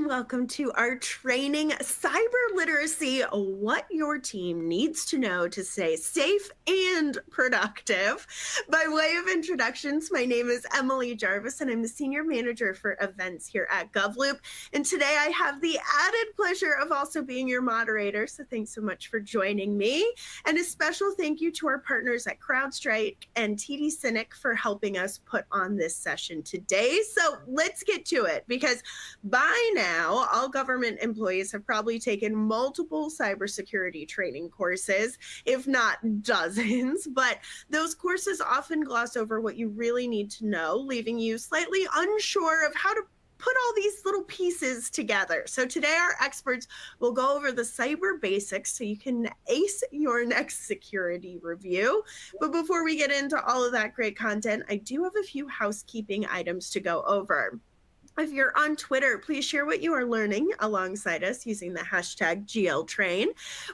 and welcome to our training cyber literacy, what your team needs to know to stay safe and productive. By way of introductions, my name is Emily Jarvis and I'm the Senior Manager for Events here at GovLoop. And today I have the added pleasure of also being your moderator. So thanks so much for joining me. And a special thank you to our partners at CrowdStrike and TD Cynic for helping us put on this session today. So let's get to it, because by now, all government employees have probably taken multiple cybersecurity training courses, if not dozens, but those courses often gloss over what you really need to know, leaving you slightly unsure of how to put all these little pieces together. So today our experts will go over the cyber basics so you can ace your next security review. But before we get into all of that great content, I do have a few housekeeping items to go over. If you're on Twitter, please share what you are learning alongside us using the hashtag GLTrain.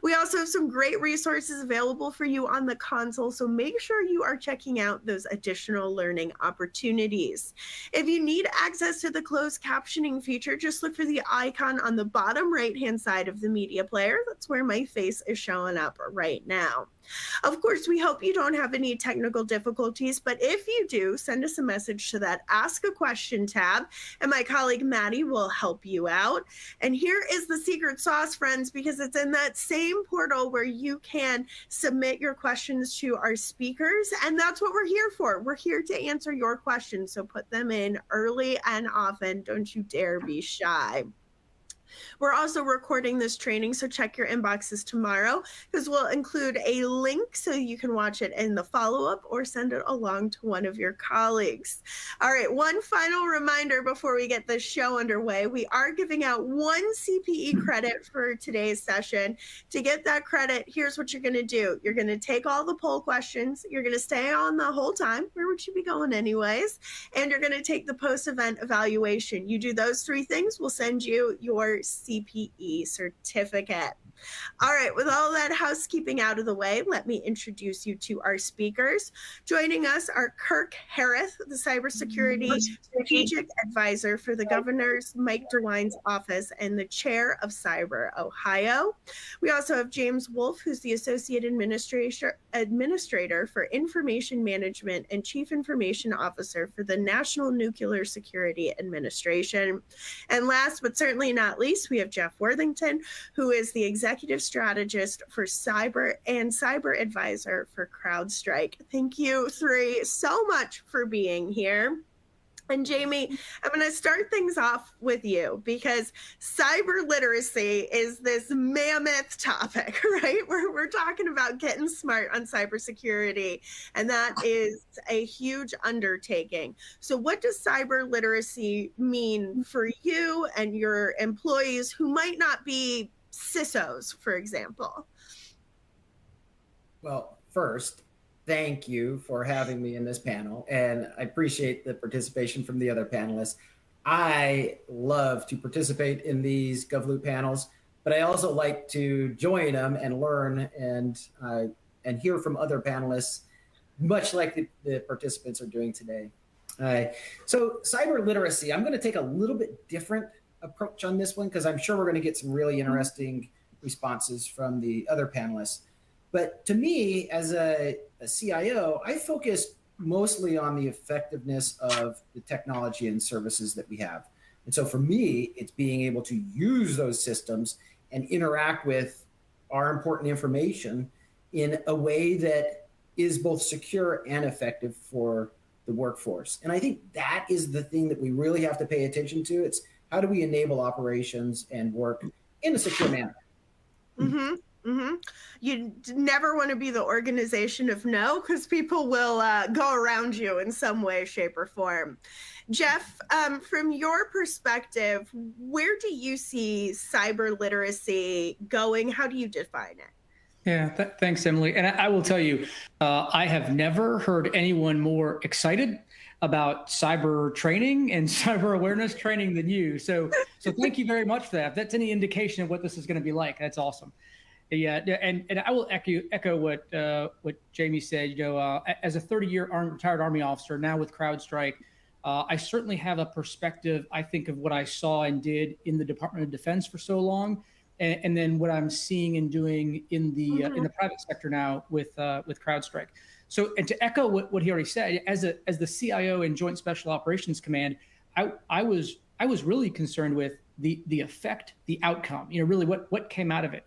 We also have some great resources available for you on the console, so make sure you are checking out those additional learning opportunities. If you need access to the closed captioning feature, just look for the icon on the bottom right-hand side of the media player. That's where my face is showing up right now. Of course, we hope you don't have any technical difficulties, but if you do, send us a message to that Ask a Question tab, and my colleague Maddie will help you out. And here is the secret sauce, friends, because it's in that same portal where you can submit your questions to our speakers, and that's what we're here for. We're here to answer your questions, so put them in early and often. Don't you dare be shy. We're also recording this training, so check your inboxes tomorrow, because we'll include a link so you can watch it in the follow-up or send it along to one of your colleagues. All right, one final reminder before we get this show underway. We are giving out 1 CPE credit for today's session. To get that credit, here's what you're going to do. You're going to take all the poll questions. You're going to stay on the whole time. Where would you be going anyways? And you're going to take the post-event evaluation. You do those 3 things, we'll send you your CPE certificate. All right, with all that housekeeping out of the way, let me introduce you to our speakers. Joining us are Kirk Harris, the Cybersecurity Strategic Advisor for the Governor's Mike DeWine's office and the Chair of Cyber Ohio. We also have James Wolf, who's the Associate Administrator for Information Management and Chief Information Officer for the National Nuclear Security Administration. And last but certainly not least, we have Jeff Worthington, who is the Executive Strategist for Cyber and Cyber Advisor for CrowdStrike. Thank you 3 so much for being here. And Jamie, I'm going to start things off with you, because cyber literacy is this mammoth topic, right? We're talking about getting smart on cybersecurity, and that is a huge undertaking. So what does cyber literacy mean for you and your employees who might not be CISOs, for example? Well, first, thank you for having me in this panel, and I appreciate the participation from the other panelists. I love to participate in these GovLoop panels, but I also like to join them and learn and hear from other panelists, much like the participants are doing today. So cyber literacy, I'm going to take a little bit different approach on this one, because I'm sure we're going to get some really interesting responses from the other panelists. But to me, as a CIO, I focus mostly on the effectiveness of the technology and services that we have. And so for me, it's being able to use those systems and interact with our important information in a way that is both secure and effective for the workforce. And I think that is the thing that we really have to pay attention to. It's how do we enable operations and work in a secure manner? Mm-hmm. Mm-hmm. You never want to be the organization of no, because people will go around you in some way, shape, or form. Jeff, from your perspective, where do you see cyber literacy going? How do you define it? Yeah, thanks, Emily. And I will tell you, I have never heard anyone more excited about cyber training and cyber awareness training than you. So thank you very much for that. If that's any indication of what this is going to be like, that's awesome. Yeah, and I will echo what Jamie said. You know, as a 30-year retired Army officer, now with CrowdStrike, I certainly have a perspective, I think, of what I saw and did in the Department of Defense for so long, and then what I'm seeing and doing in the private sector now with CrowdStrike. So, and to echo what he already said, as the CIO in Joint Special Operations Command, I was really concerned with the effect, the outcome. Really what came out of it.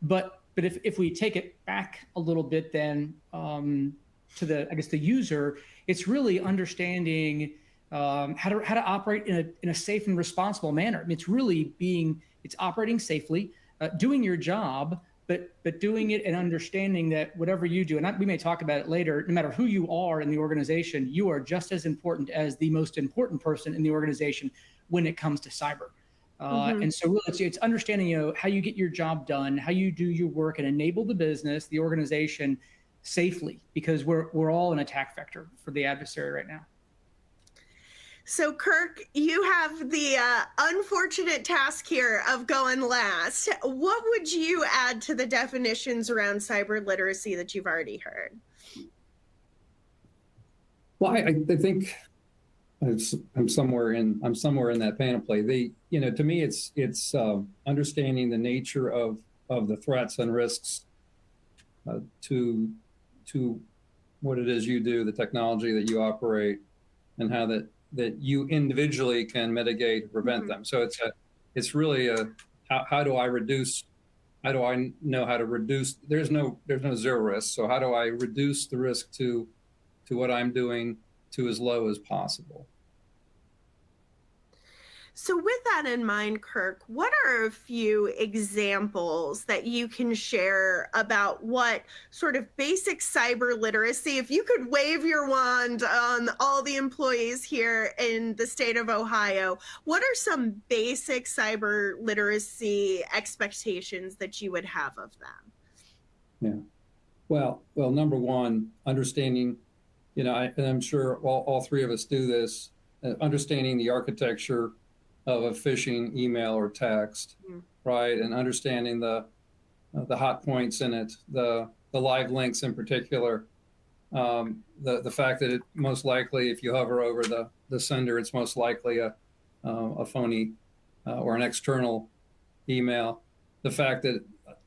But if we take it back a little bit, then to the, I guess, the user, it's really understanding how to operate in a safe and responsible manner. I mean, it's operating safely, doing your job, but doing it and understanding that whatever you do, and we may talk about it later, no matter who you are in the organization, you are just as important as the most important person in the organization when it comes to cyber. And so really it's understanding, how you get your job done, how you do your work and enable the business, the organization safely, because we're all an attack vector for the adversary right now. So Kirk, you have the unfortunate task here of going last. What would you add to the definitions around cyber literacy that you've already heard? Well, I think I'm somewhere in that panoply. To me, it's understanding the nature of the threats and risks to what it is you do, the technology that you operate, and how that you individually can mitigate and prevent them. So it's really how do I know how to reduce? There's no zero risk. So how do I reduce the risk to what I'm doing to as low as possible? So with that in mind, Kirk, what are a few examples that you can share about what sort of basic cyber literacy, if you could wave your wand on all the employees here in the state of Ohio, what are some basic cyber literacy expectations that you would have of them? Yeah. Well, number one, understanding, and I'm sure all three of us do this, understanding the architecture of a phishing email or text, right? And understanding the hot points in it, the live links in particular, the fact that it most likely, if you hover over the sender, it's most likely a phony or an external email. The fact that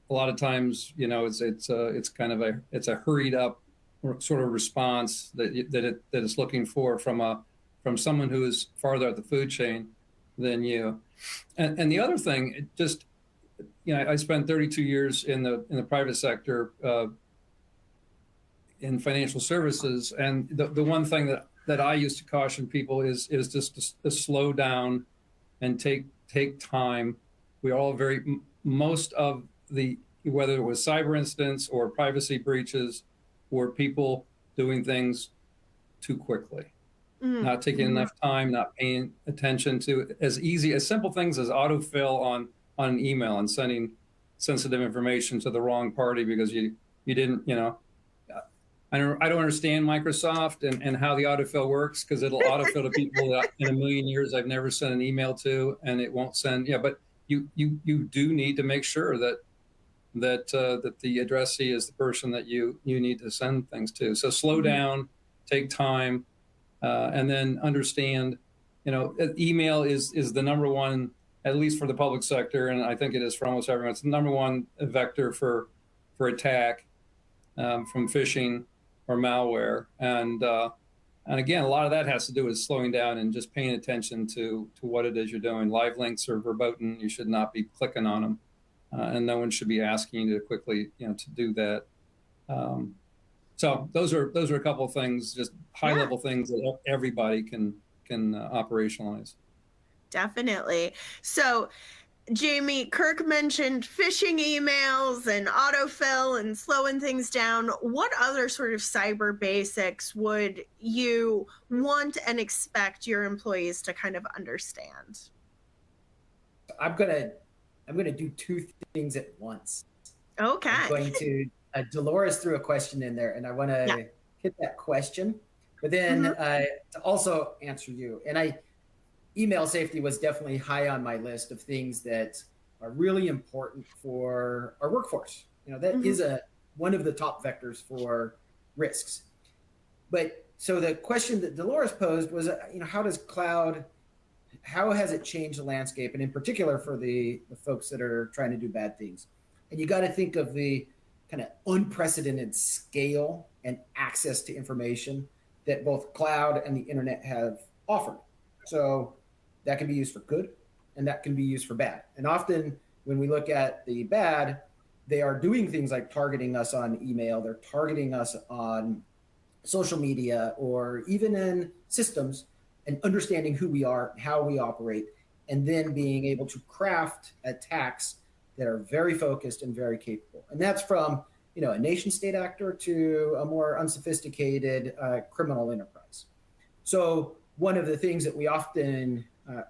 a lot of times, it's kind of a hurried up sort of response that it's looking for from someone who is farther up the food chain than you. And the other thing, I spent 32 years in the private sector in financial services, and the one thing that I used to caution people is just to slow down and take time. We all most of whether it was cyber incidents or privacy breaches, were people doing things too quickly. Not taking enough time, not paying attention to as simple things as autofill on an email and sending sensitive information to the wrong party because you didn't, I don't understand Microsoft and how the autofill works, because it'll autofill to people that in a million years I've never sent an email to, and it won't send. Yeah, but you do need to make sure that the addressee is the person that you need to send things to. So slow down, take time. And then understand, email is the number one, at least for the public sector, and I think it is for almost everyone. It's the number one vector for attack from phishing or malware. And again, a lot of that has to do with slowing down and just paying attention to what it is you're doing. Live links are verboten. You should not be clicking on them, and no one should be asking you to quickly, to do that. So those are a couple of things, just high level things that everybody can operationalize. Definitely. So Jamie, Kirk mentioned phishing emails and autofill and slowing things down. What other sort of cyber basics would you want and expect your employees to kind of understand? I'm gonna do two things at once. Okay. I'm going to Dolores threw a question in there, and I want to hit that question, but then to also answer you. And email safety was definitely high on my list of things that are really important for our workforce. That is one of the top vectors for risks. But So the question that Dolores posed was, how has it changed the landscape, and in particular for the folks that are trying to do bad things? And you got to think of the kind of unprecedented scale and access to information that both cloud and the internet have offered. So that can be used for good, and that can be used for bad. And often when we look at the bad, they are doing things like targeting us on email, they're targeting us on social media, or even in systems, and understanding who we are, how we operate, and then being able to craft attacks that are very focused and very capable. And that's from a nation state actor to a more unsophisticated criminal enterprise. So one of the things that we often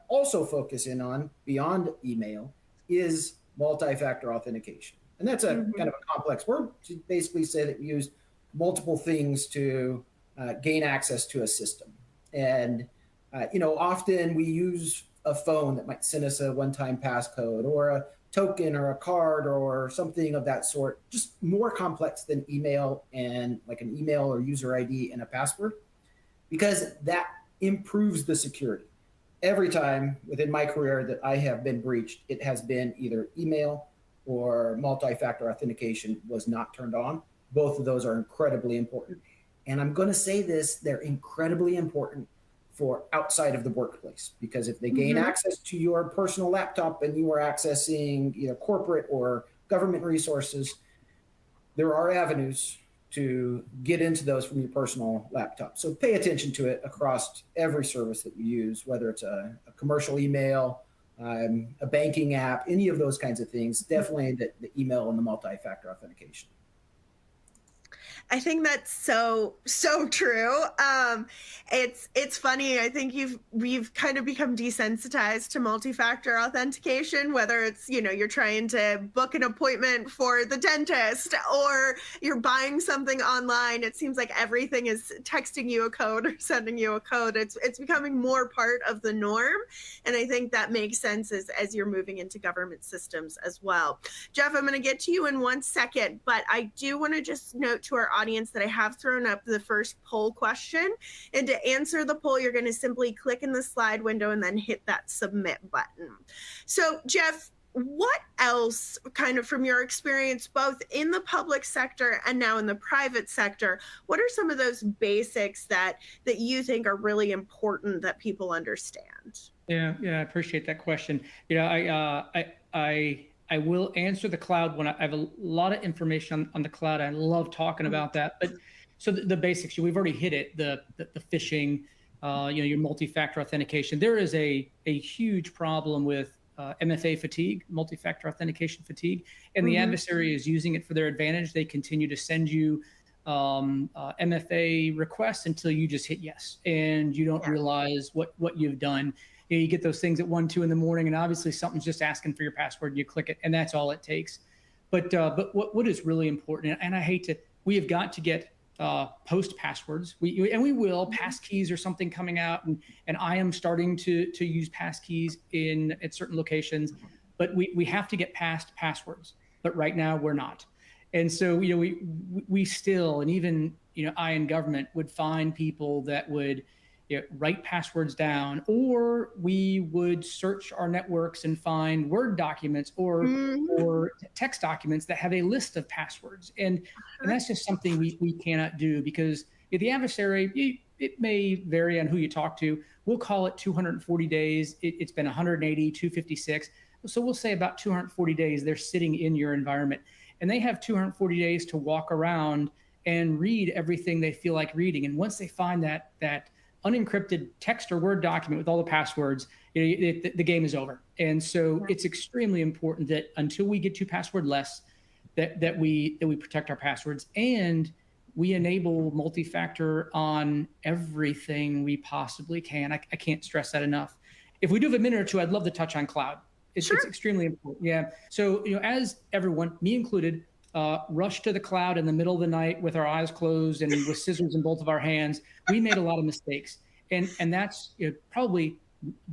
also focus in on beyond email is multi-factor authentication. And that's a kind of a complex word to basically say that we use multiple things to gain access to a system. And often we use a phone that might send us a one-time passcode, or a token, or a card, or something of that sort, just more complex than email, and like an email or user ID and a password, because that improves the security. Every time within my career that I have been breached, it has been either email or multi-factor authentication was not turned on. Both of those are incredibly important. And I'm going to say this, they're incredibly important for outside of the workplace, because if they gain access to your personal laptop and you are accessing either corporate or government resources, there are avenues to get into those from your personal laptop. So pay attention to it across every service that you use, whether it's a commercial email, a banking app, any of those kinds of things. Definitely the email and the multi-factor authentication. I think that's so true. It's funny. I think we've kind of become desensitized to multi-factor authentication, whether it's, you're trying to book an appointment for the dentist, or you're buying something online. It seems like everything is texting you a code or sending you a code. It's becoming more part of the norm. And I think that makes sense as you're moving into government systems as well. Jeff, I'm going to get to you in 1 second, but I do want to just note to our audience that I have thrown up the first poll question. And to answer the poll, you're going to simply click in the slide window and then hit that submit button. So, Jeff, what else, kind of from your experience, both in the public sector and now in the private sector, what are some of those basics that you think are really important that people understand? Yeah, I appreciate that question. I will answer the cloud when I have a lot of information on the cloud. I love talking about that. But so the basics, we've already hit it, the phishing, your multi-factor authentication. There is a huge problem with MFA fatigue, multi-factor authentication fatigue, and the adversary is using it for their advantage. They continue to send you MFA requests until you just hit yes, and you don't realize what you've done. You get those things at 1, 2 in the morning, and obviously something's just asking for your password, and you click it, and that's all it takes. But what is really important, and we have got to get post passwords. We will. Passkeys or something coming out, and I am starting to use passkeys at certain locations, but we have to get past passwords. But right now we're not, and so we still, and even I in government would find people that would write passwords down, or we would search our networks and find Word documents or text documents that have a list of passwords. And that's just something we cannot do, because the adversary, it may vary on who you talk to. We'll call it 240 days. It's been 180, 256. So we'll say about 240 days they're sitting in your environment. And they have 240 days to walk around and read everything they feel like reading. And once they find that unencrypted text or Word document with all the passwords, the game is over. And so it's extremely important that until we get to passwordless, that we protect our passwords, and we enable multi-factor on everything we possibly can. I can't stress that enough. If we do have a minute or two, I'd love to touch on cloud. It's extremely important. Yeah. So as everyone, me included, rushed to the cloud in the middle of the night with our eyes closed and with scissors in both of our hands, we made a lot of mistakes. And that's probably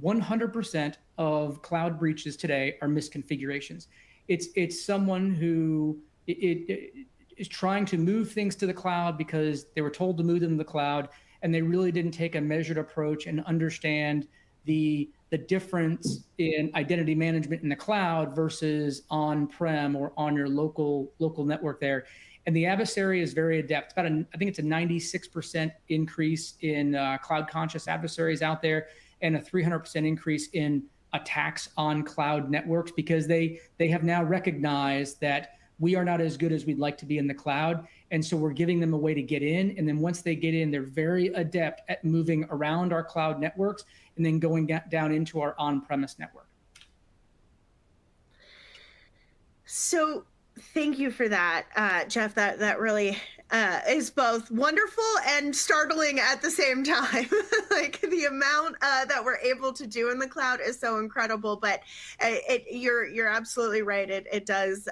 100% of cloud breaches today are misconfigurations. It's someone who is trying to move things to the cloud because they were told to move them to the cloud, and they really didn't take a measured approach and understand the difference in identity management in the cloud versus on-prem or on your local network there. And the adversary is very adept. I think it's a 96% increase in cloud conscious adversaries out there, and a 300% increase in attacks on cloud networks, because they have now recognized that we are not as good as we'd like to be in the cloud. And so we're giving them a way to get in. And then once they get in, they're very adept at moving around our cloud networks and then going down into our on-premise network. So thank you for that, Jeff. That really is both wonderful and startling at the same time. Like the amount that we're able to do in the cloud is so incredible. But you're absolutely right. It does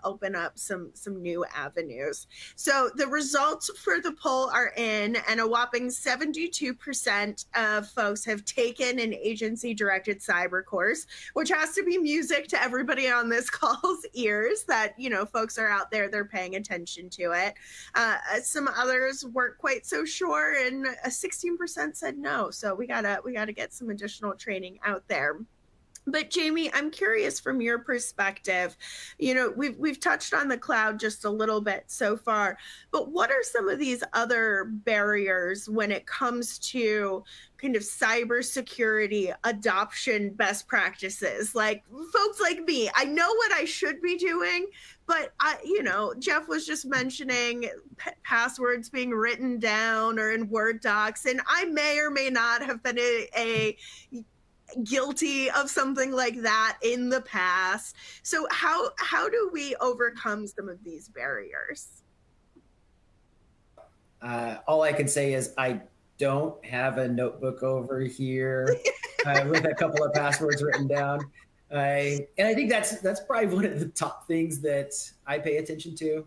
open up some new avenues. So the results for the poll are in, and a whopping 72% of folks have taken an agency-directed cyber course, which has to be music to everybody on this call's ears. That folks are out there, they're paying attention to it. Some others weren't quite so sure, and 16% said no. So we gotta get some additional training out there. But Jamie, I'm curious from your perspective, we've touched on the cloud just a little bit so far, but what are some of these other barriers when it comes to kind of cybersecurity adoption best practices? Like folks like me, I know what I should be doing, but Jeff was just mentioning passwords being written down or in Word docs, and I may or may not have been a guilty of something like that in the past. So how do we overcome some of these barriers? All I can say is I don't have a notebook over here with a couple of passwords written down. And I think that's probably one of the top things that I pay attention to.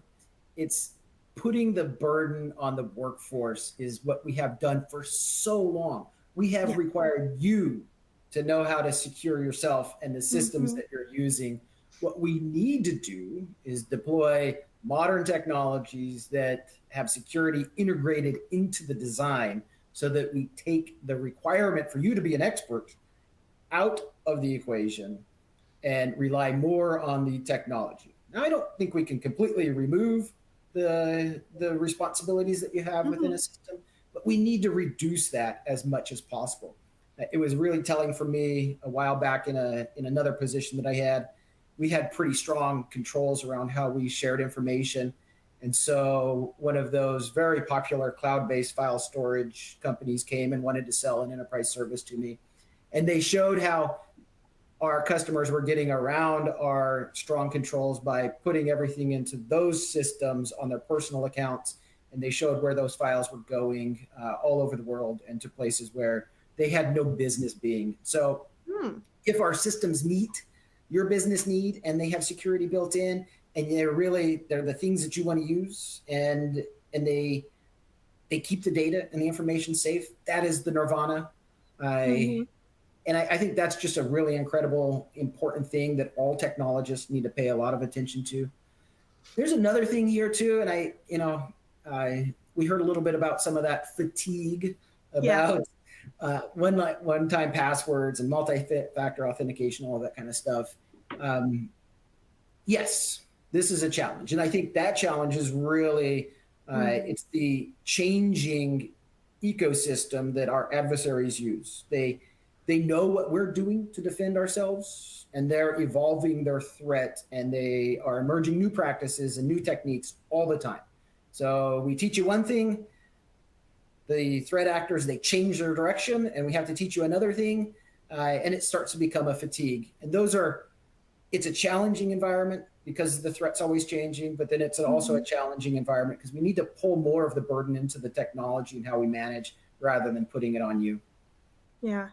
It's putting the burden on the workforce is what we have done for so long. We have required you to know how to secure yourself and the systems that you're using. What we need to do is deploy modern technologies that have security integrated into the design, so that we take the requirement for you to be an expert out of the equation and rely more on the technology. Now, I don't think we can completely remove the responsibilities that you have within a system, but we need to reduce that as much as possible. It was really telling for me a while back in another position that I had. We had pretty strong controls around how we shared information. And so one of those very popular cloud-based file storage companies came and wanted to sell an enterprise service to me. And they showed how our customers were getting around our strong controls by putting everything into those systems on their personal accounts. And they showed where those files were going all over the world and to places where they had no business being. So if our systems meet your business need and they have security built in, and they're the things that you want to use, and they keep the data and the information safe, that is the nirvana. And I think that's just a really incredible, important thing that all technologists need to pay a lot of attention to. There's another thing here too, and we heard a little bit about some of that fatigue about one-time passwords and multi-factor authentication, all that kind of stuff. Yes, this is a challenge. And I think that challenge is really, it's the changing ecosystem that our adversaries use. They know what we're doing to defend ourselves, and they're evolving their threat, and they are emerging new practices and new techniques all the time. So we teach you one thing, the threat actors, they change their direction, and we have to teach you another thing, and it starts to become a fatigue. And it's a challenging environment because the threat's always changing, but then it's also a challenging environment because we need to pull more of the burden into the technology and how we manage rather than putting it on you. Yeah.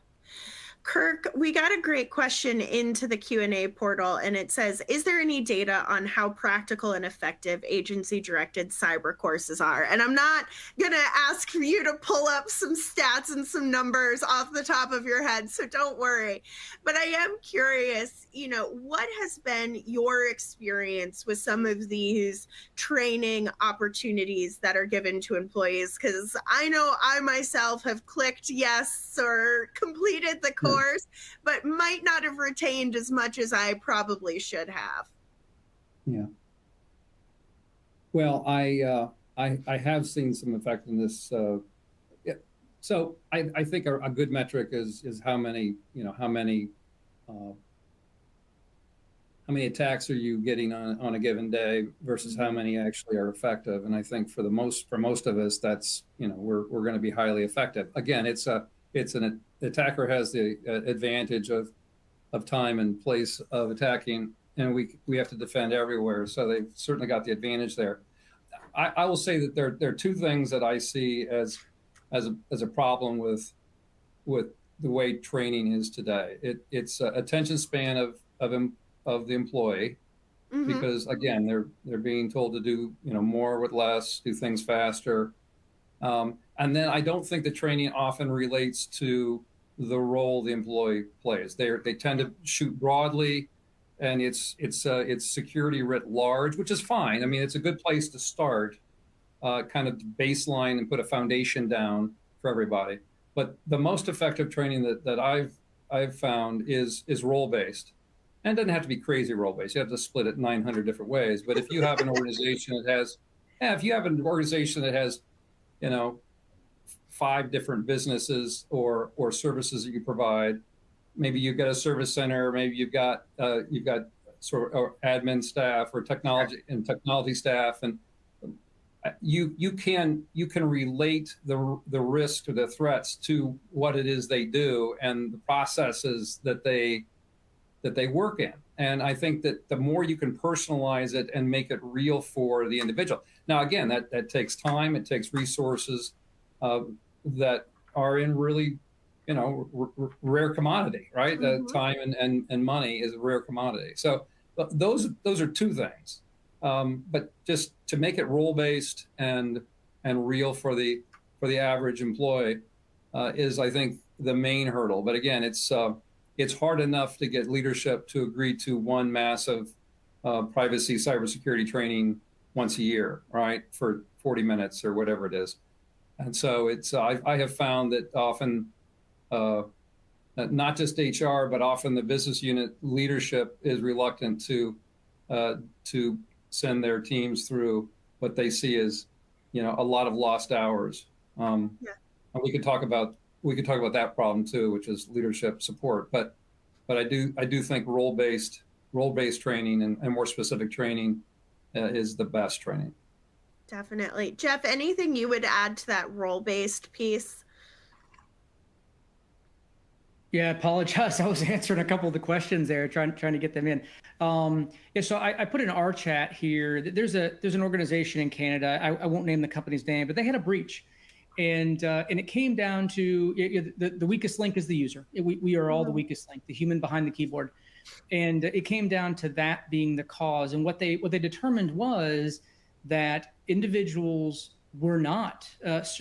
Kirk, we got a great question into the Q&A portal, and it says, is there any data on how practical and effective agency-directed cyber courses are? And I'm not going to ask for you to pull up some stats and some numbers off the top of your head, so don't worry. But I am curious, what has been your experience with some of these training opportunities that are given to employees? Because I know I myself have clicked yes or completed the course, but might not have retained as much as I probably should have. Yeah. Well, I have seen some effectiveness. Yeah. So I think a good metric is how many attacks are you getting on a given day versus how many actually are effective. And I think for most of us, that's, we're going to be highly effective. Again, the attacker has the advantage of time and place of attacking, and we have to defend everywhere. So they've certainly got the advantage there. I will say that there are two things that I see as a problem with the way training is today. It's attention span of the employee, because again, they're being told to do more with less, do things faster. And then I don't think the training often relates to the role the employee plays. They tend to shoot broadly, and it's security writ large, which is fine. I mean, it's a good place to start, kind of baseline and put a foundation down for everybody. But the most effective training that I've found is role based, and it doesn't have to be crazy role based. You have to split it 900 different ways. But if you have an organization that has, you know, 5 different businesses or services that you provide. Maybe you've got a service center, maybe you've got sort of admin staff or technology staff, and you can relate the risk or the threats to what it is they do and the processes that they work in. And I think that the more you can personalize it and make it real for the individual. Now, again, that takes time, it takes resources that are in really, rare commodity, right? Time and money is a rare commodity. So those are two things. But just to make it role-based and real for the average employee is, I think, the main hurdle. But again, it's hard enough to get leadership to agree to one massive privacy cybersecurity training once a year, right, for 40 minutes or whatever it is. And so I have found that often, not just HR, but often the business unit leadership is reluctant to send their teams through what they see as, a lot of lost hours. And we could talk about that problem too, which is leadership support. But I do think role-based training and more specific training is the best training. Definitely. Jeff, anything you would add to that role-based piece? Yeah, I apologize. I was answering a couple of the questions there, trying to get them in. So I put in our chat here. There's an organization in Canada. I won't name the company's name, but they had a breach, and it came down to the weakest link is the user. We are all the weakest link, the human behind the keyboard, and it came down to that being the cause. And what they determined was that individuals were not,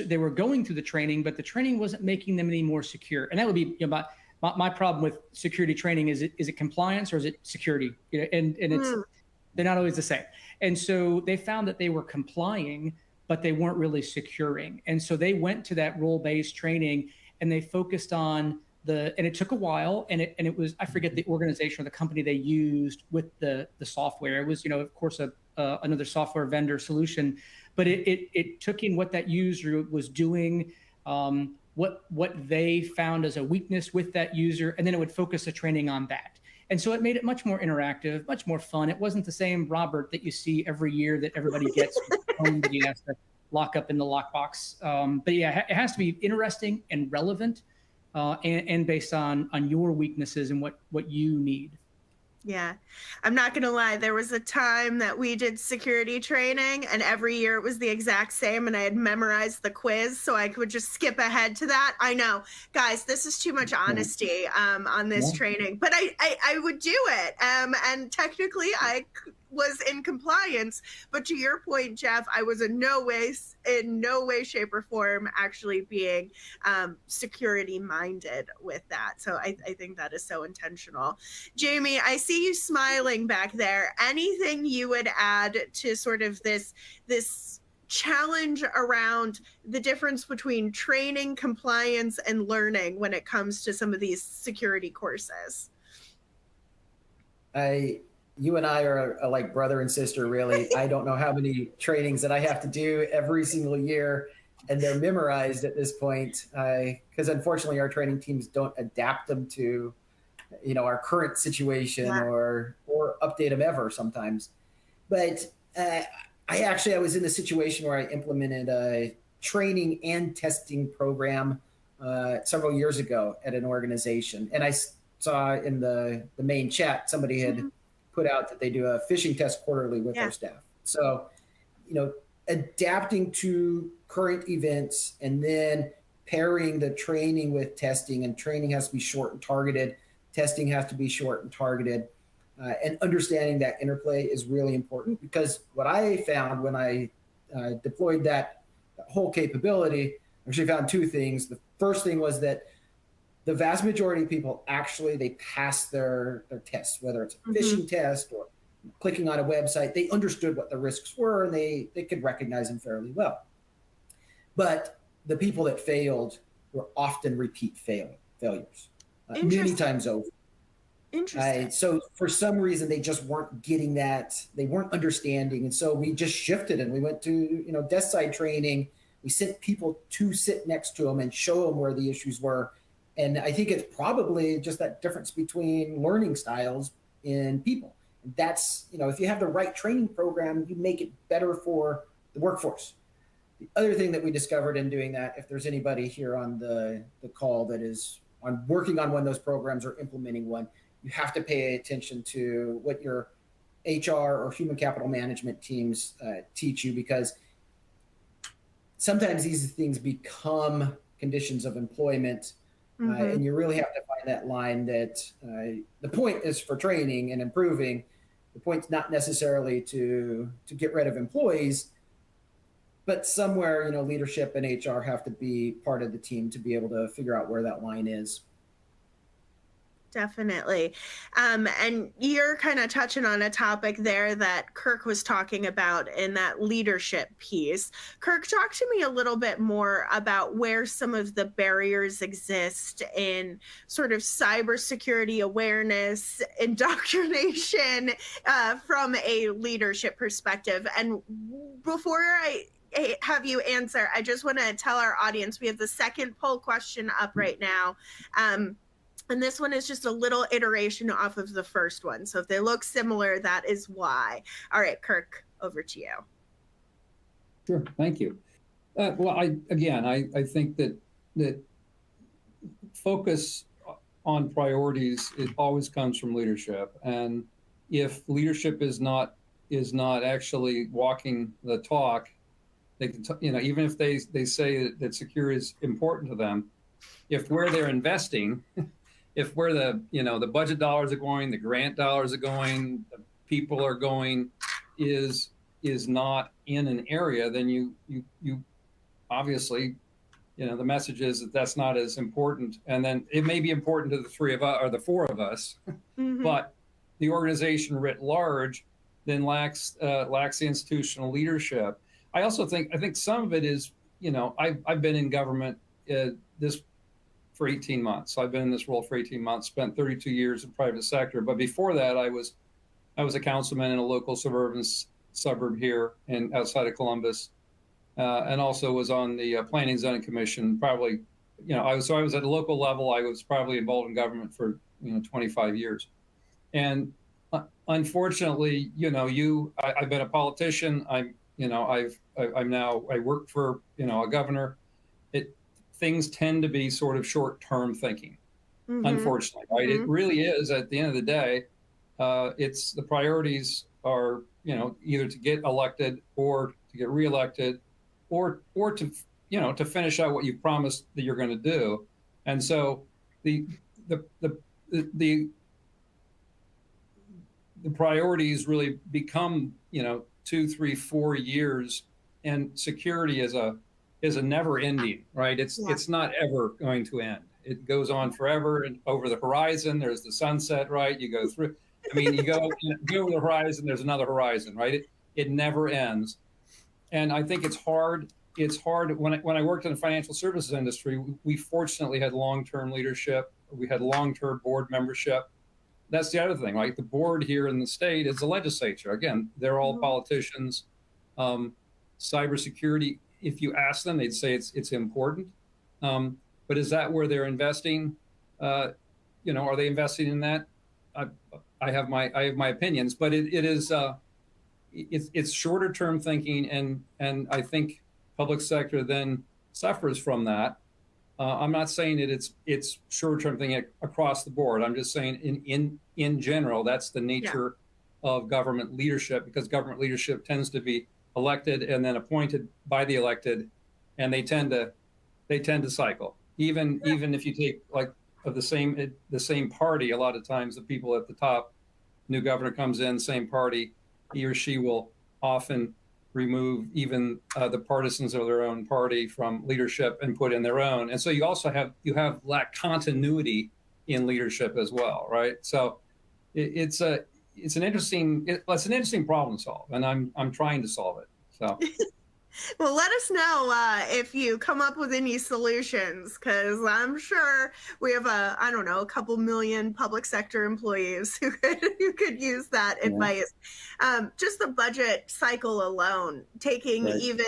they were going through the training, but the training wasn't making them any more secure. And that would be my problem with security training. Is it compliance or is it security? And they're not always the same. And so they found that they were complying, but they weren't really securing. And so they went to that role-based training and they focused on and it took a while, and it was, I forget the organization or the company they used with the software. It was, of course, another software vendor solution, but it took in what that user was doing, what they found as a weakness with that user, and then it would focus the training on that. And so it made it much more interactive, much more fun. It wasn't the same Robert that you see every year that everybody gets that he has to lock up in the lockbox. But yeah, it has to be interesting and relevant, and based on your weaknesses and what you need. Yeah. I'm not going to lie. There was a time that we did security training, and every year it was the exact same, and I had memorized the quiz so I could just skip ahead to that. I know, guys, this is too much Yeah. honesty on this Yeah. training, but I would do it. And technically was in compliance, but to your point, Jeff, I was in no way, shape, or form actually being security minded with that. So I think that is so intentional. Jamie, I see you smiling back there. Anything you would add to sort of this challenge around the difference between training, compliance, and learning when it comes to some of these security courses? You and I are like brother and sister, really. I don't know how many trainings that I have to do every single year, and they're memorized at this point. Because unfortunately, our training teams don't adapt them to, our current situation, Yeah. or update them ever sometimes. But I was in a situation where I implemented a training and testing program several years ago at an organization, and I saw in the main chat somebody had put out that they do a phishing test quarterly with their staff. So, adapting to current events and then pairing the training with testing, and training has to be short and targeted. Testing has to be short and targeted. And understanding that interplay is really important, because what I found when I deployed that whole capability, I actually found two things. The first thing was that the vast majority of people actually, they pass their tests, whether it's a phishing test or clicking on a website. They understood what the risks were, and they could recognize them fairly well. But the people that failed were often repeat failures, many times over. Interesting. So for some reason, they just weren't getting that. They weren't understanding. And so we just shifted, and we went to, desk side training. We sent people to sit next to them and show them where the issues were. And I think it's probably just that difference between learning styles in people. That's, if you have the right training program, you make it better for the workforce. The other thing that we discovered in doing that, if there's anybody here on the call that is working on one of those programs or implementing one, you have to pay attention to what your HR or human capital management teams teach you, because sometimes these things become conditions of employment. And you really have to find that line that the point is for training and improving. The point's not necessarily to get rid of employees, but somewhere, leadership and HR have to be part of the team to be able to figure out where that line is. Definitely. And you're kind of touching on a topic there that Kirk was talking about in that leadership piece. Kirk, talk to me a little bit more about where some of the barriers exist in sort of cybersecurity awareness, indoctrination from a leadership perspective. And before I have you answer, I just want to tell our audience we have the second poll question up right now. And this one is just a little iteration off of the first one. So if they look similar, that is why. All right, Kirk, over to you. Sure, thank you. Well, I think that focus on priorities, it always comes from leadership. And if leadership is not actually walking the talk, they can, even if they say that security is important to them, if where they're investing, if where the budget dollars are going, the grant dollars are going, the people are going, is not in an area, then you obviously, the message is that that's not as important. And then it may be important to the three of us or the four of us, but the organization writ large then lacks the institutional leadership. I think some of it is, I've been in government for 18 months. So I've been in this role for 18 months, spent 32 years in private sector. But before that, I was a councilman in a local suburb here and outside of Columbus, and also was on the Planning and Zoning Commission. Probably, I was at a local level. I was probably involved in government for 25 years, and unfortunately, I've been a politician. I work for a governor. Things tend to be sort of short-term thinking, unfortunately, right? It really is, at the end of the day, it's the priorities are, either to get elected or to get reelected, or to, to finish out what you promised that you're going to do. And so the the the the the priorities really become, 2, 3, 4 years, and security is a never ending, right? Yeah. It's not ever going to end. It goes on forever, and over the horizon, there's the sunset, right? You go through, I mean, you go over the horizon, there's another horizon, right? It never ends. And I think it's hard. It's hard when I worked in the financial services industry, we fortunately had long-term leadership. We had long-term board membership. That's the other thing, right? The board here in the state is the legislature. Again, they're all politicians. Cybersecurity, if you ask them, they'd say it's important. But is that where they're investing? Are they investing in that? I have my opinions, but it's shorter term thinking, and I think public sector then suffers from that. I'm not saying that it's short term thinking across the board. I'm just saying in general, that's the nature of government leadership, because government leadership tends to be elected and then appointed by the elected, and they tend to cycle. Even if you take like of the same party, a lot of times the people at the top, new governor comes in, same party, he or she will often remove even the partisans of their own party from leadership and put in their own. And so you also have lack continuity in leadership as well, right? So it's an interesting problem to solve, and I'm trying to solve it. So. Well, let us know if you come up with any solutions, because I'm sure we have a couple million public sector employees who could use that advice. Just the budget cycle alone, taking even,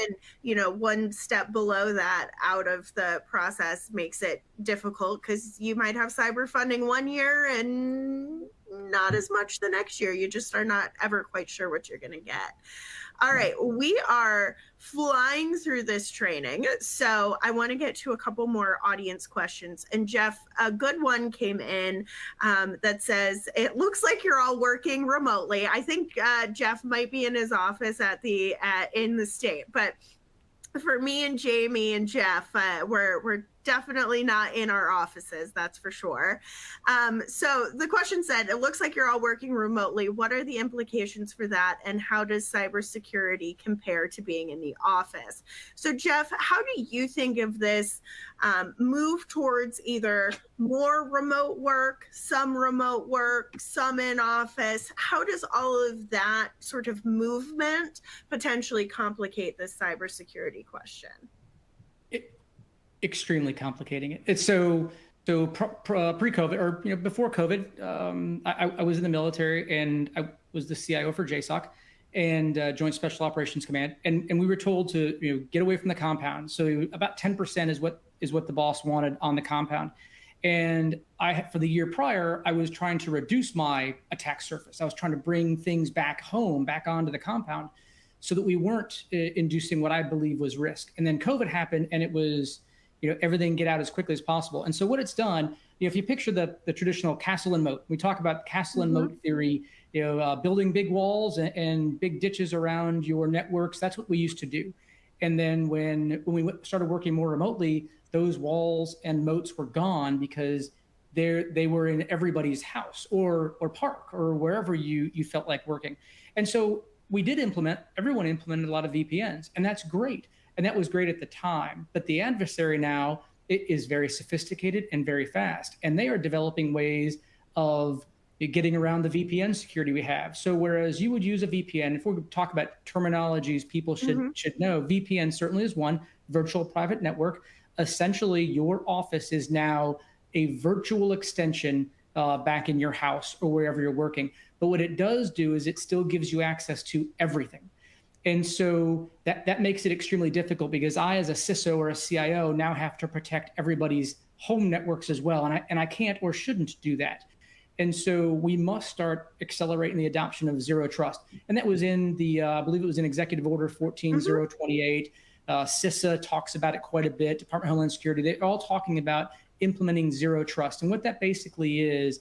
one step below that out of the process makes it difficult, because you might have cyber funding one year and not as much the next year. You just are not ever quite sure what you're going to get. All right, we are flying through this training, so I want to get to a couple more audience questions. And Jeff, a good one came in that says, it looks like you're all working remotely. I think Jeff might be in his office in the state, but for me and Jamie and Jeff, we're definitely not in our offices, that's for sure. So the question said, it looks like you're all working remotely. What are the implications for that? And how does cybersecurity compare to being in the office? So Jeff, how do you think of this move towards either more remote work, some in office? How does all of that sort of movement potentially complicate this cybersecurity question? Extremely complicating it. It's so pre-COVID, or before COVID, I was in the military, and I was the CIO for JSOC and Joint Special Operations Command, and we were told to get away from the compound. So about 10% is what the boss wanted on the compound. And for the year prior, I was trying to reduce my attack surface. I was trying to bring things back home, back onto the compound, so that we weren't inducing what I believe was risk. And then COVID happened, and it was everything get out as quickly as possible. And so what it's done, if you picture the traditional castle and moat, we talk about castle and moat theory, building big walls and big ditches around your networks. That's what we used to do. And then when we started working more remotely, those walls and moats were gone, because they were in everybody's house or park or wherever you felt like working. And so everyone implemented a lot of VPNs, and that's great. And that was great at the time. But the adversary now is very sophisticated and very fast. And they are developing ways of getting around the VPN security we have. So whereas you would use a VPN, if we talk about terminologies people should know, VPN certainly is one, virtual private network. Essentially, your office is now a virtual extension back in your house or wherever you're working. But what it does do is it still gives you access to everything. And so that makes it extremely difficult, because I, as a CISO or a CIO, now have to protect everybody's home networks as well. And I can't or shouldn't do that. And so we must start accelerating the adoption of zero trust. And that was in I believe it was in Executive Order 14028. CISA talks about it quite a bit. Department of Homeland Security, they're all talking about implementing zero trust. And what that basically is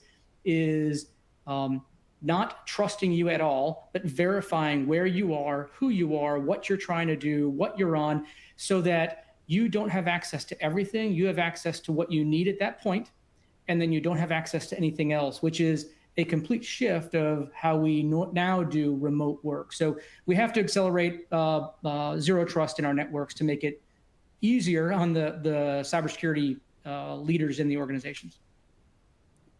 not trusting you at all, but verifying where you are, who you are, what you're trying to do, what you're on, so that you don't have access to everything. You have access to what you need at that point, and then you don't have access to anything else, which is a complete shift of how we now do remote work. So we have to accelerate zero trust in our networks to make it easier on the cybersecurity leaders in the organizations.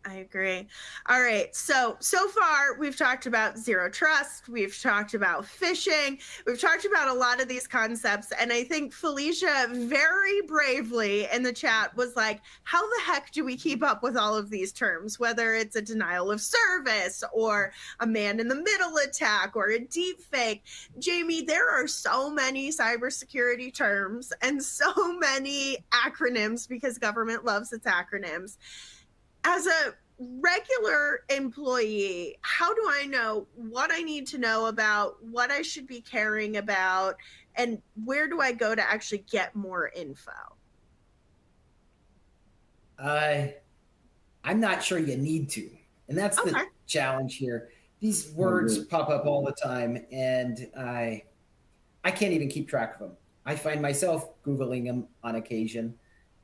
I agree. All right. So far we've talked about zero trust. We've talked about phishing. We've talked about a lot of these concepts. And I think Felicia very bravely in the chat was like, how the heck do we keep up with all of these terms, whether it's a denial of service or a man in the middle attack or a deep fake? Jamie, there are so many cybersecurity terms and so many acronyms because government loves its acronyms. As a regular employee, how do I know what I need to know about, what I should be caring about, and where do I go to actually get more info? I'm not sure you need to. And that's the challenge here. These words pop up all the time, and I can't even keep track of them. I find myself Googling them on occasion.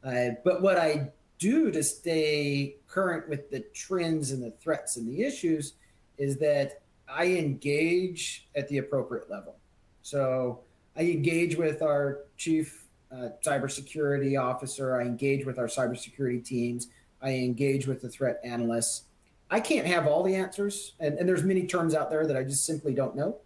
But what I do to stay current with the trends and the threats and the issues is that I engage at the appropriate level. So I engage with our chief cybersecurity officer. I engage with our cybersecurity teams. I engage with the threat analysts. I can't have all the answers, and there's many terms out there that I just simply don't know.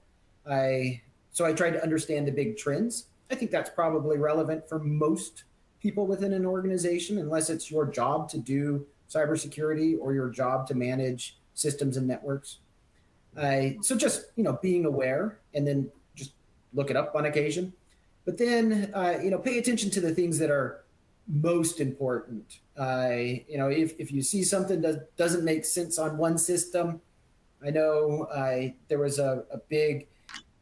So I try to understand the big trends. I think that's probably relevant for most people within an organization, unless it's your job to do cybersecurity or your job to manage systems and networks. So just, being aware and then just look it up on occasion. But then, pay attention to the things that are most important. If you see something that doesn't make sense on one system, I know there was a big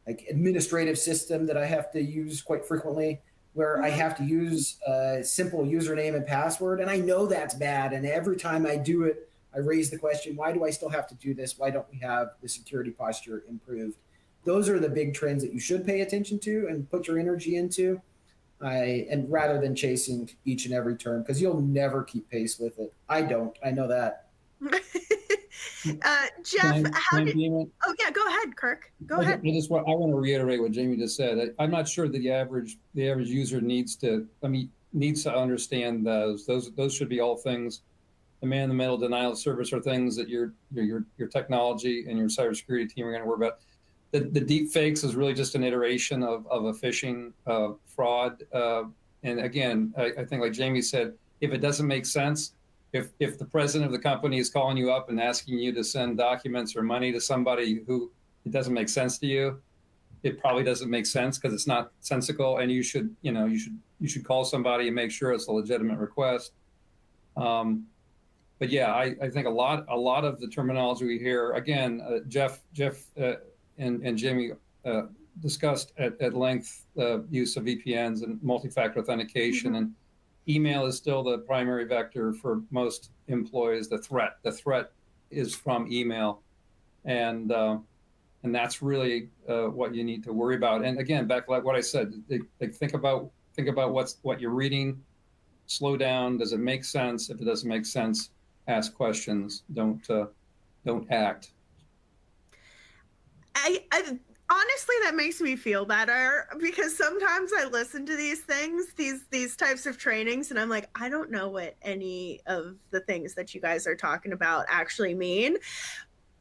administrative system that I have to use quite frequently, where I have to use a simple username and password. And I know that's bad. And every time I do it, I raise the question, why do I still have to do this? Why don't we have the security posture improved? Those are the big trends that you should pay attention to and put your energy into, and rather than chasing each and every term, because you'll never keep pace with it. I don't. I know that. Jeff, oh yeah, go ahead, Kirk. Go ahead. I want to reiterate what Jamie just said. I'm not sure that the average user needs to understand those. Those should be all things. The man in the middle denial of service are things that your technology and your cybersecurity team are going to worry about. The deep fakes is really just an iteration of a phishing fraud. And again, I think like Jamie said, if it doesn't make sense, if the president of the company is calling you up and asking you to send documents or money to somebody who it doesn't make sense to you, it probably doesn't make sense because it's not sensical, and you should call somebody and make sure it's a legitimate request. But yeah, I think a lot of the terminology we hear, again, Jeff and Jamie discussed at length the use of VPNs and multi-factor authentication, and email is still the primary vector for most employees. The threat is from email, and that's really what you need to worry about. And again, back to what I said, think about what you're reading. Slow down. Does it make sense? If it doesn't make sense, ask questions. Don't act. I honestly, that makes me feel better, because sometimes I listen to these things, these types of trainings, and I'm like, I don't know what any of the things that you guys are talking about actually mean.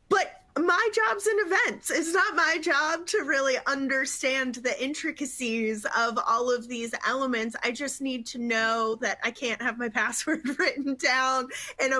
But my job's in events. It's not my job to really understand the intricacies of all of these elements. I just need to know that I can't have my password written down in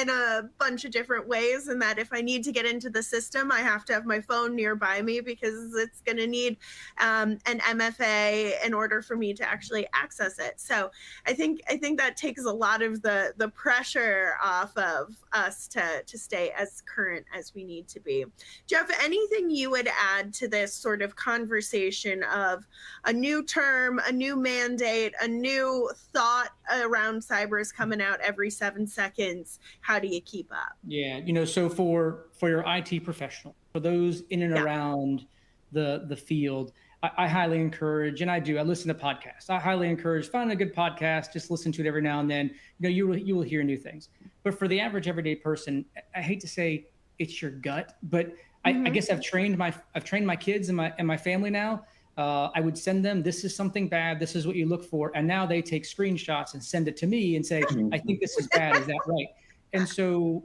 a bunch of different ways, and that if I need to get into the system, I have to have my phone nearby me, because it's going to need an MFA in order for me to actually access it. So I think that takes a lot of the pressure off of us to stay as current as we need to be. be. Jeff, anything you would add to this sort of conversation of a new term, a new mandate, a new thought around cyber is coming out every 7 seconds? How do you keep up? Yeah, so for your IT professional, for those in and around the field, I highly encourage, and I listen to podcasts. I highly encourage, find a good podcast, just listen to it every now and then. You will hear new things. But for the average everyday person, I hate to say it's your gut, but I guess I've trained my kids and my family now. I would send them, this is something bad, this is what you look for, and now they take screenshots and send it to me and say, I think this is bad, is that right? And so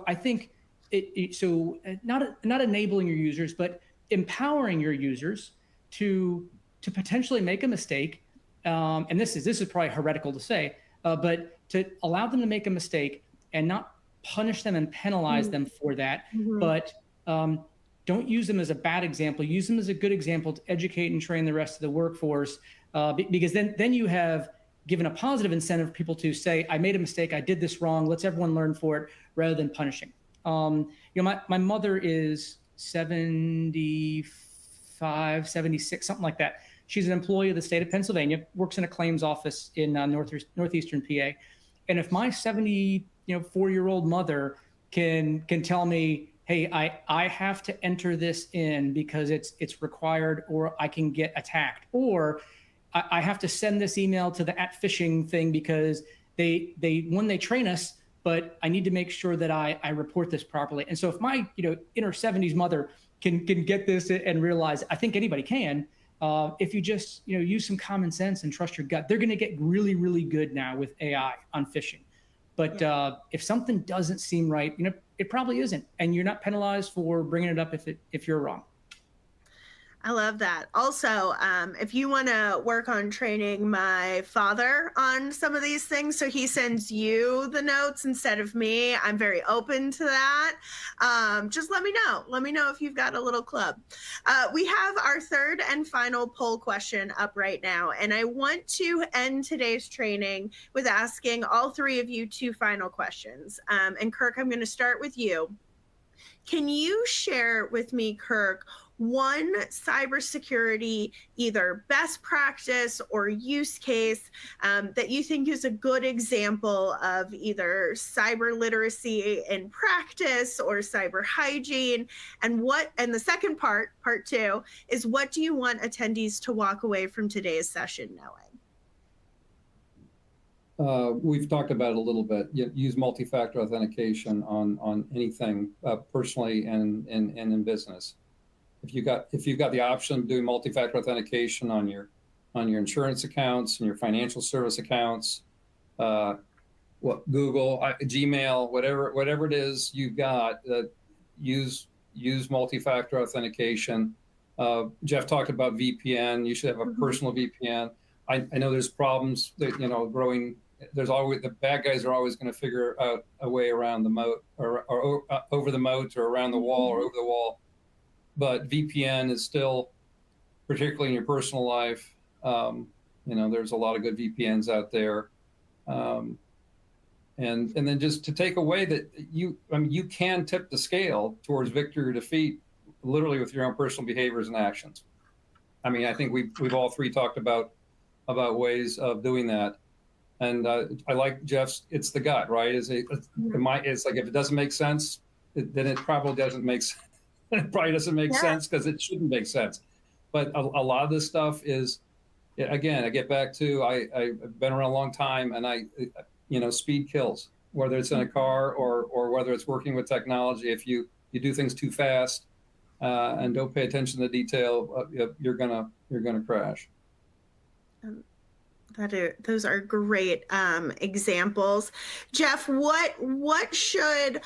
I think not enabling your users, but empowering your users to potentially make a mistake. And this is probably heretical to say, but to allow them to make a mistake and not punish them and penalize them for that, but don't use them as a bad example. Use them as a good example to educate and train the rest of the workforce, because then you have given a positive incentive for people to say, I made a mistake, I did this wrong, let's everyone learn for it, rather than punishing. My mother is 75, 76, something like that. She's an employee of the state of Pennsylvania, works in a claims office in northeastern PA. And if my 74-year-old mother can tell me, hey, I have to enter this in because it's required, or I can get attacked, or I have to send this email to the @phishing thing because they train us, but I need to make sure that I report this properly. And so if my in her 70s mother can get this and realize, I think anybody can, if you just use some common sense and trust your gut. They're going to get really, really good now with AI on phishing. But if something doesn't seem right, it probably isn't, and you're not penalized for bringing it up if you're wrong. I love that. Also, if you want to work on training my father on some of these things, so he sends you the notes instead of me, I'm very open to that. Just let me know. Let me know if you've got a little club. We have our third and final poll question up right now, and I want to end today's training with asking all three of you two final questions. And Kirk, I'm going to start with you. Can you share with me, Kirk, one cybersecurity, either best practice or use case that you think is a good example of either cyber literacy in practice or cyber hygiene? And the second part two, is what do you want attendees to walk away from today's session knowing? We've talked about it a little bit. Use multi-factor authentication on anything, personally and in business. If you've got the option of doing multi-factor authentication on your insurance accounts and your financial service accounts, Google, Gmail, whatever it is you've got, use multi-factor authentication. Jeff talked about VPN. You should have a personal VPN. I know there's problems that growing. There's always, the bad guys are always going to figure out a way around the moat or over the moat or around the wall or over the wall. But VPN is still, particularly in your personal life, there's a lot of good VPNs out there. And then just to take away that you can tip the scale towards victory or defeat, literally with your own personal behaviors and actions. I think we've all three talked about ways of doing that. And I like Jeff's, it's the gut, right? It's like, if it doesn't make sense, then it probably doesn't make sense. It probably doesn't make sense because it shouldn't make sense. But a lot of this stuff is, again, I get back to, I've been around a long time, and speed kills, whether it's in a car or whether it's working with technology. If you do things too fast and don't pay attention to detail, you're gonna crash. Those are great examples. Jeff, what should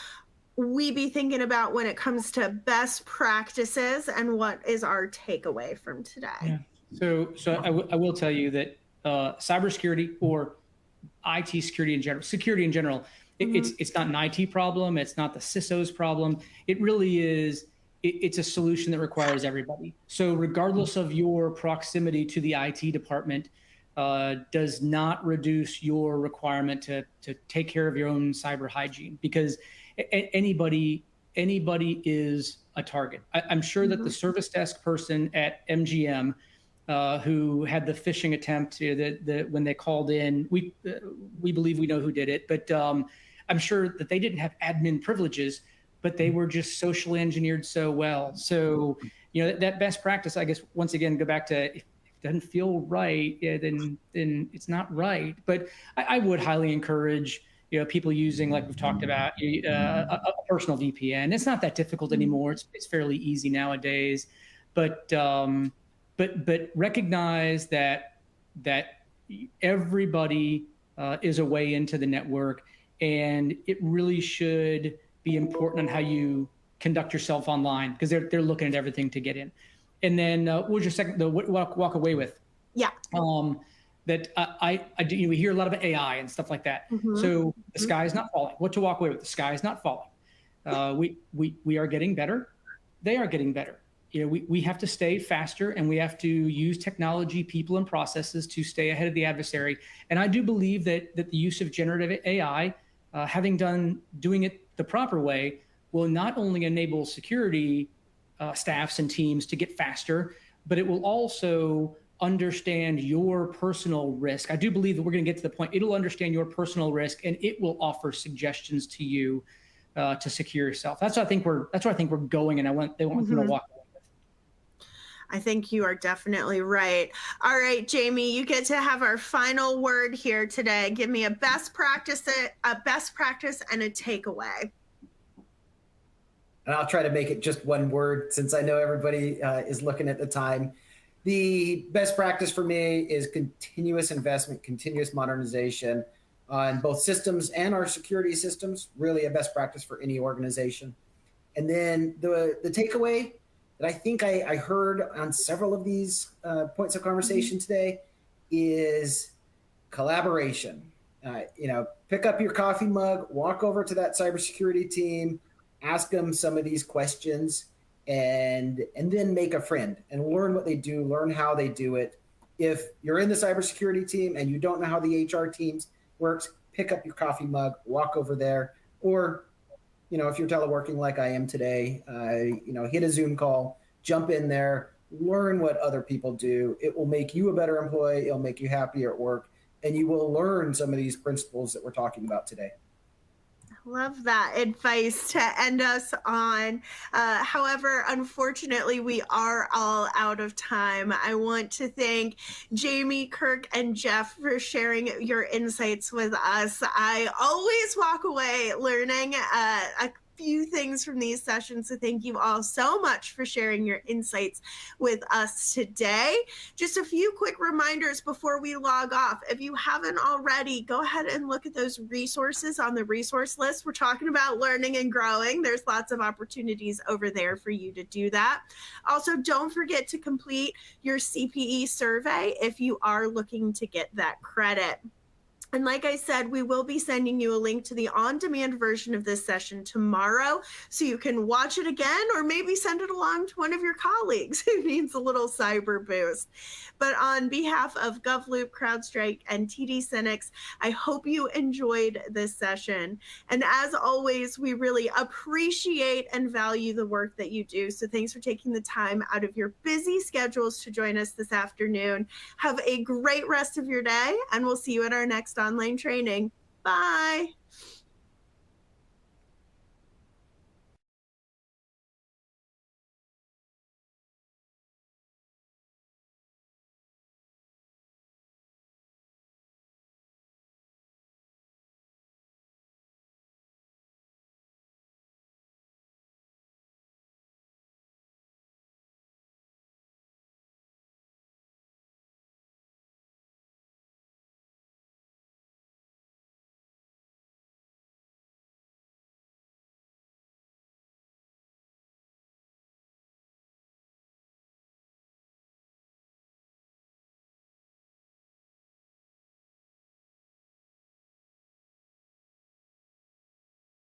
we be thinking about when it comes to best practices, and what is our takeaway from today? Yeah. So I will tell you that cybersecurity or IT security in general, it's not an IT problem. It's not the CISO's problem. It really is. It's a solution that requires everybody. So regardless of your proximity to the IT department, does not reduce your requirement to take care of your own cyber hygiene, because anybody anybody is a target. I'm sure that the service desk person at MGM who had the phishing attempt when they called in, we believe we know who did it, but I'm sure that they didn't have admin privileges, but they were just socially engineered so well. So, that best practice, I guess, once again, go back to, if it doesn't feel right, then it's not right. But I would highly encourage, people using, like we've talked about, a personal VPN. It's not that difficult anymore. It's fairly easy nowadays, but recognize that everybody is a way into the network, and it really should be important on how you conduct yourself online, because they're looking at everything to get in. And then what was your second, the walk away with? Yeah. That I do, we hear a lot of AI and stuff like that. So the sky is not falling. What to walk away with? The sky is not falling. We are getting better. They are getting better. We have to stay faster, and we have to use technology, people, and processes to stay ahead of the adversary. And I do believe that the use of generative AI, doing it the proper way, will not only enable security staffs and teams to get faster, but it will also understand your personal risk. I do believe that we're going to get to the point it'll understand your personal risk, and it will offer suggestions to you to secure yourself. That's where I think we're going, and they want them to walk away with. I think you are definitely right. All right, Jamie, you get to have our final word here today. Give me a best practice and a takeaway. And I'll try to make it just one word, since I know everybody is looking at the time. The best practice for me is continuous investment, continuous modernization on both systems and our security systems, really a best practice for any organization. And then the takeaway that I think I heard on several of these points of conversation today is collaboration. Pick up your coffee mug, walk over to that cybersecurity team, ask them some of these questions, and then make a friend and learn what they do, learn how they do it. If you're in the cybersecurity team and you don't know how the HR teams works, pick up your coffee mug, walk over there, or if you're teleworking like I am today, hit a Zoom call, jump in there, learn what other people do. It will make you a better employee. It'll make you happier at work, and you will learn some of these principles that we're talking about today. Love that advice to end us on. However, unfortunately, we are all out of time. I want to thank Jamie, Kirk, and Jeff for sharing your insights with us. I always walk away learning a few things from these sessions, so thank you all so much for sharing your insights with us today. Just a few quick reminders before we log off. If you haven't already, go ahead and look at those resources on the resource list. We're talking about learning and growing. There's lots of opportunities over there for you to do that. Also, don't forget to complete your CPE survey if you are looking to get that credit. And like I said, we will be sending you a link to the on-demand version of this session tomorrow, so you can watch it again, or maybe send it along to one of your colleagues who needs a little cyber boost. But on behalf of GovLoop, CrowdStrike, and TD SYNNEX, I hope you enjoyed this session. And as always, we really appreciate and value the work that you do. So thanks for taking the time out of your busy schedules to join us this afternoon. Have a great rest of your day, and we'll see you at our next online training. Bye.